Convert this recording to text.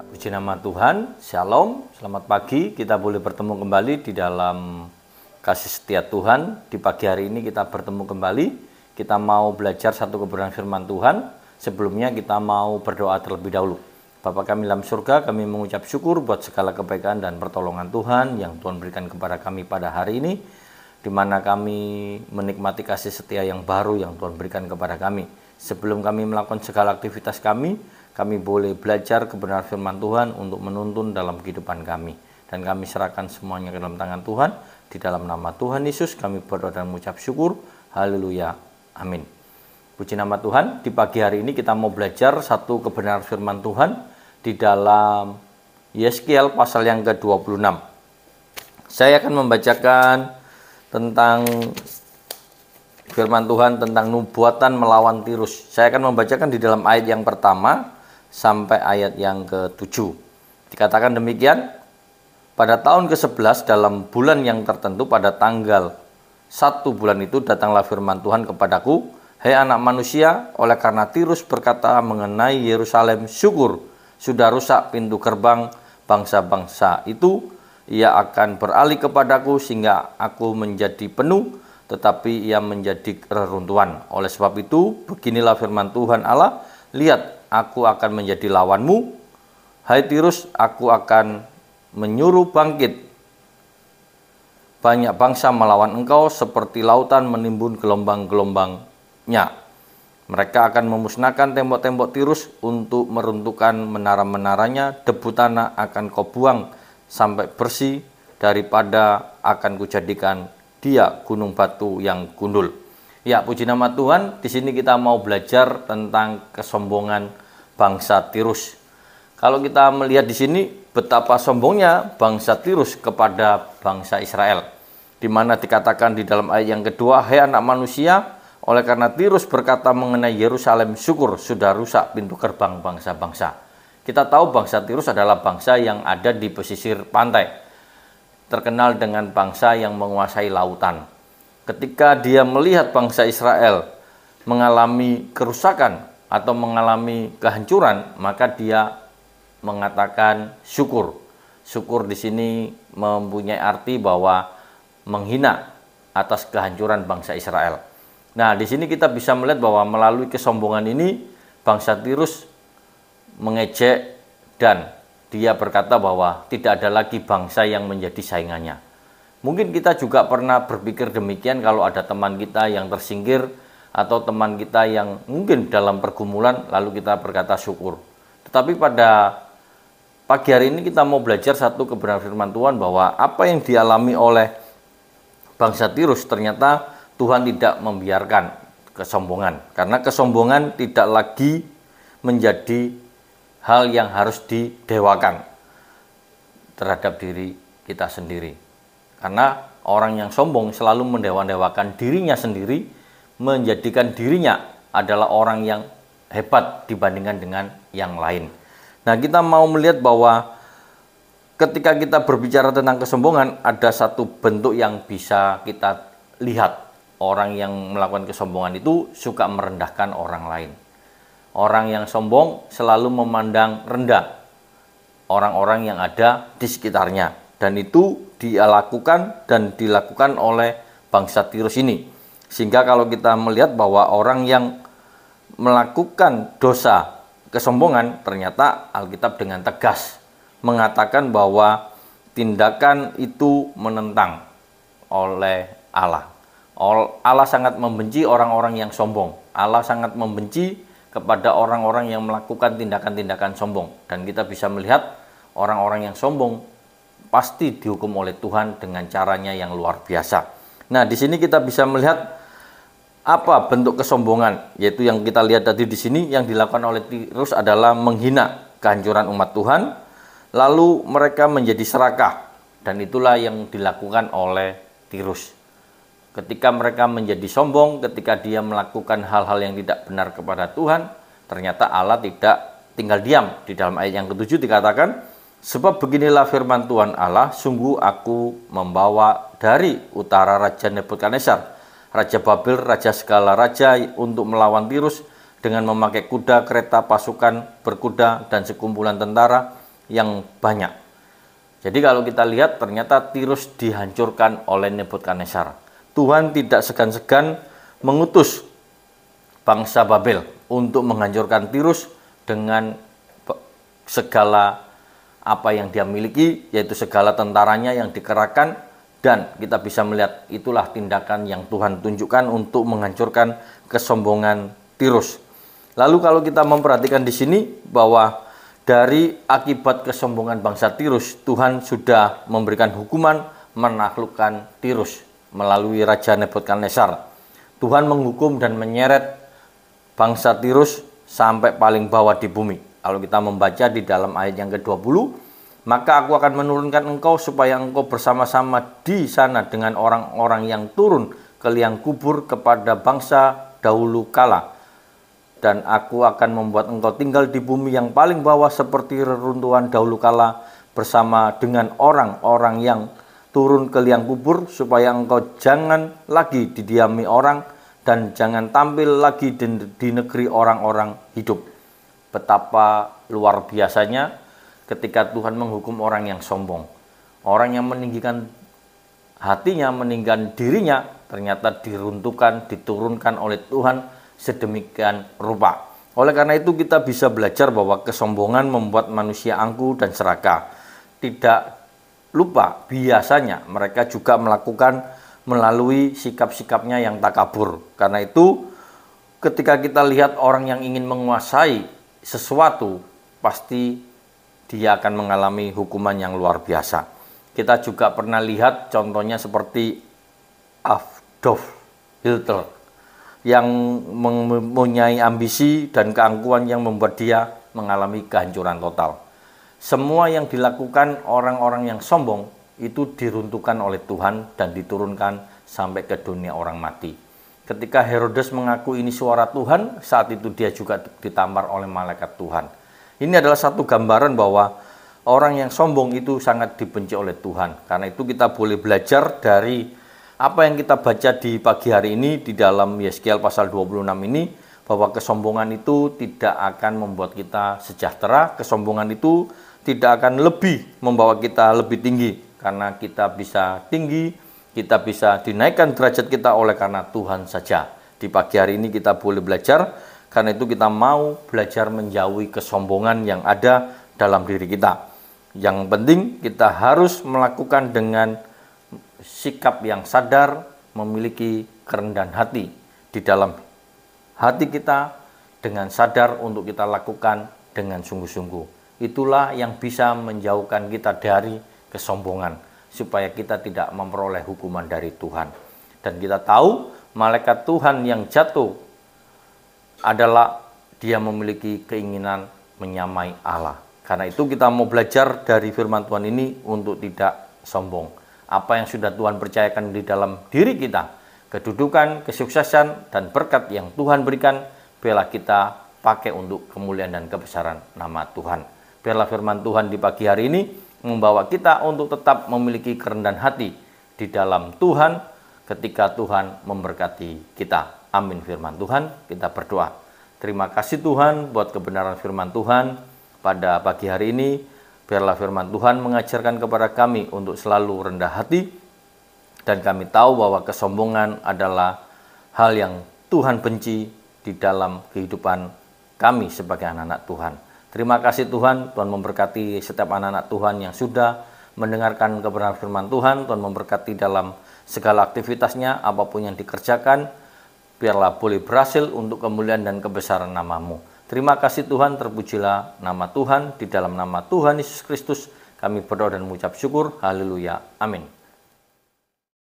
Puji nama Tuhan, Shalom, selamat pagi. Kita boleh bertemu kembali di dalam kasih setia Tuhan. Di pagi hari ini kita bertemu kembali. Kita mau belajar satu kebenaran firman Tuhan. Sebelumnya kita mau berdoa terlebih dahulu. Bapa kami dalam surga, kami mengucap syukur buat segala kebaikan dan pertolongan Tuhan yang Tuhan berikan kepada kami pada hari ini, di mana kami menikmati kasih setia yang baru yang Tuhan berikan kepada kami. Sebelum kami melakukan segala aktivitas kami boleh belajar kebenaran firman Tuhan untuk menuntun dalam kehidupan kami. Dan kami serahkan semuanya ke dalam tangan Tuhan. Di dalam nama Tuhan Yesus kami berdoa dan mengucap syukur. Haleluya. Amin. Puji nama Tuhan. Di pagi hari ini kita mau belajar satu kebenaran firman Tuhan di dalam Yeskiel pasal yang ke-26. Saya akan membacakan tentang firman Tuhan tentang nubuatan melawan Tirus. Saya akan membacakan di dalam ayat yang pertama sampai ayat yang ke-7. Dikatakan demikian, pada tahun ke-11 dalam bulan yang tertentu pada tanggal 1 bulan itu datanglah firman Tuhan kepadaku, "Hai anak manusia, oleh karena Tirus berkata mengenai Yerusalem, syukur, sudah rusak pintu gerbang bangsa-bangsa itu, ia akan beralih kepadaku sehingga aku menjadi penuh, tetapi ia menjadi reruntuhan. Oleh sebab itu, beginilah firman Tuhan Allah, lihat, aku akan menjadi lawanmu. Hai Tirus, aku akan menyuruh bangkit banyak bangsa melawan engkau seperti lautan menimbun gelombang-gelombangnya. Mereka akan memusnahkan tembok-tembok Tirus untuk meruntuhkan menara-menaranya. Debu tanah akan kau buang sampai bersih, daripada akan kujadikan dia gunung batu yang gundul." Ya, puji nama Tuhan. Di sini kita mau belajar tentang kesombongan bangsa Tirus. Kalau kita melihat di sini betapa sombongnya bangsa Tirus kepada bangsa Israel, di mana dikatakan di dalam ayat yang kedua, "Hai anak manusia, oleh karena Tirus berkata mengenai Yerusalem, syukur, sudah rusak pintu gerbang bangsa-bangsa." Kita tahu bangsa Tirus adalah bangsa yang ada di pesisir pantai, terkenal dengan bangsa yang menguasai lautan. Ketika dia melihat bangsa Israel mengalami kerusakan atau mengalami kehancuran, maka dia mengatakan syukur. Syukur di sini mempunyai arti bahwa menghina atas kehancuran bangsa Israel. Nah, di sini kita bisa melihat bahwa melalui kesombongan ini bangsa Tirus mengejek dan dia berkata bahwa tidak ada lagi bangsa yang menjadi saingannya. Mungkin kita juga pernah berpikir demikian kalau ada teman kita yang tersingkir atau teman kita yang mungkin dalam pergumulan lalu kita berkata syukur. Tetapi pada pagi hari ini kita mau belajar satu kebenaran firman Tuhan bahwa apa yang dialami oleh bangsa Tirus ternyata Tuhan tidak membiarkan kesombongan. Karena kesombongan tidak lagi menjadi hal yang harus didewakan terhadap diri kita sendiri. Karena orang yang sombong selalu mendewa-dewakan dirinya sendiri, menjadikan dirinya adalah orang yang hebat dibandingkan dengan yang lain. Nah, kita mau melihat bahwa ketika kita berbicara tentang kesombongan, ada satu bentuk yang bisa kita lihat. Orang yang melakukan kesombongan itu suka merendahkan orang lain. Orang yang sombong selalu memandang rendah orang-orang yang ada di sekitarnya. Dan itu dia lakukan dan dilakukan oleh bangsa Tirus ini. Sehingga kalau kita melihat bahwa orang yang melakukan dosa kesombongan, ternyata Alkitab dengan tegas mengatakan bahwa tindakan itu menentang oleh Allah. Allah sangat membenci orang-orang yang sombong. Allah sangat membenci kepada orang-orang yang melakukan tindakan-tindakan sombong. Dan kita bisa melihat orang-orang yang sombong pasti dihukum oleh Tuhan dengan caranya yang luar biasa. Nah, di sini kita bisa melihat apa bentuk kesombongan, yaitu yang kita lihat tadi di sini yang dilakukan oleh Tirus adalah menghina kehancuran umat Tuhan, lalu mereka menjadi serakah, dan itulah yang dilakukan oleh Tirus. Ketika mereka menjadi sombong, ketika dia melakukan hal-hal yang tidak benar kepada Tuhan, ternyata Allah tidak tinggal diam. Di dalam ayat yang ke-7 dikatakan, "Sebab beginilah firman Tuhan Allah, sungguh aku membawa dari utara Raja Nebukadnezar, Raja Babel, Raja segala raja untuk melawan Tirus dengan memakai kuda, kereta, pasukan berkuda, dan sekumpulan tentara. yang banyak. Jadi kalau kita lihat ternyata Tirus dihancurkan oleh Nebukadnezar. Tuhan tidak segan-segan mengutus bangsa Babel untuk menghancurkan Tirus dengan segala apa yang dia miliki, yaitu segala tentaranya yang dikerahkan, dan kita bisa melihat itulah tindakan yang Tuhan tunjukkan untuk menghancurkan kesombongan Tirus. Lalu kalau kita memperhatikan di sini bahwa dari akibat kesombongan bangsa Tirus, Tuhan sudah memberikan hukuman menaklukkan Tirus melalui Raja Nebukadnezar. Tuhan menghukum dan menyeret bangsa Tirus sampai paling bawah di bumi. Kalau kita membaca di dalam ayat yang ke-20, maka aku akan menurunkan engkau supaya engkau bersama-sama di sana dengan orang-orang yang turun ke liang kubur kepada bangsa dahulu kala. Dan aku akan membuat engkau tinggal di bumi yang paling bawah seperti reruntuhan dahulu kala bersama dengan orang-orang yang turun ke liang kubur, supaya engkau jangan lagi didiami orang dan jangan tampil lagi di negeri orang-orang hidup. Betapa luar biasanya ketika Tuhan menghukum orang yang sombong. Orang yang meninggikan hatinya, meninggikan dirinya, ternyata diruntuhkan, diturunkan oleh Tuhan sedemikian rupa. Oleh karena itu kita bisa belajar bahwa kesombongan membuat manusia angkuh dan serakah. Tidak lupa biasanya mereka juga melakukan melalui sikap-sikapnya yang takabur. Karena itu ketika kita lihat orang yang ingin menguasai sesuatu, pasti dia akan mengalami hukuman yang luar biasa. Kita juga pernah lihat contohnya seperti Adolf Hitler yang mempunyai ambisi dan keangkuhan yang membuat dia mengalami kehancuran total. Semua yang dilakukan orang-orang yang sombong itu diruntuhkan oleh Tuhan dan diturunkan sampai ke dunia orang mati. Ketika Herodes mengaku ini suara Tuhan, saat itu dia juga ditampar oleh malaikat Tuhan. Ini adalah satu gambaran bahwa orang yang sombong itu sangat dibenci oleh Tuhan. Karena itu kita boleh belajar dari apa yang kita baca di pagi hari ini di dalam Yeskiel pasal 26 ini, bahwa kesombongan itu tidak akan membuat kita sejahtera, kesombongan itu tidak akan lebih membawa kita lebih tinggi, karena kita bisa tinggi, kita bisa dinaikkan derajat kita oleh karena Tuhan saja. Di pagi hari ini kita boleh belajar, karena itu kita mau belajar menjauhi kesombongan yang ada dalam diri kita. Yang penting kita harus melakukan dengan sikap yang sadar, memiliki kerendahan hati di dalam hati kita, dengan sadar untuk kita lakukan dengan sungguh-sungguh. Itulah yang bisa menjauhkan kita dari kesombongan, supaya kita tidak memperoleh hukuman dari Tuhan. Dan kita tahu malaikat Tuhan yang jatuh adalah dia memiliki keinginan menyamai Allah. Karena itu kita mau belajar dari firman Tuhan ini untuk tidak sombong. Apa yang sudah Tuhan percayakan di dalam diri kita, kedudukan, kesuksesan, dan berkat yang Tuhan berikan, biarlah kita pakai untuk kemuliaan dan kebesaran nama Tuhan. Biarlah firman Tuhan di pagi hari ini membawa kita untuk tetap memiliki kerendahan hati di dalam Tuhan ketika Tuhan memberkati kita. Amin firman Tuhan, kita berdoa. Terima kasih Tuhan buat kebenaran firman Tuhan pada pagi hari ini. Biarlah firman Tuhan mengajarkan kepada kami untuk selalu rendah hati, dan kami tahu bahwa kesombongan adalah hal yang Tuhan benci di dalam kehidupan kami sebagai anak-anak Tuhan. Terima kasih Tuhan, Tuhan memberkati setiap anak-anak Tuhan yang sudah mendengarkan kebenaran firman Tuhan. Tuhan memberkati dalam segala aktivitasnya, apapun yang dikerjakan, biarlah boleh berhasil untuk kemuliaan dan kebesaran nama-Mu. Terima kasih Tuhan, terpujilah nama Tuhan. Di dalam nama Tuhan Yesus Kristus kami berdoa dan mengucap syukur. Haleluya. Amin.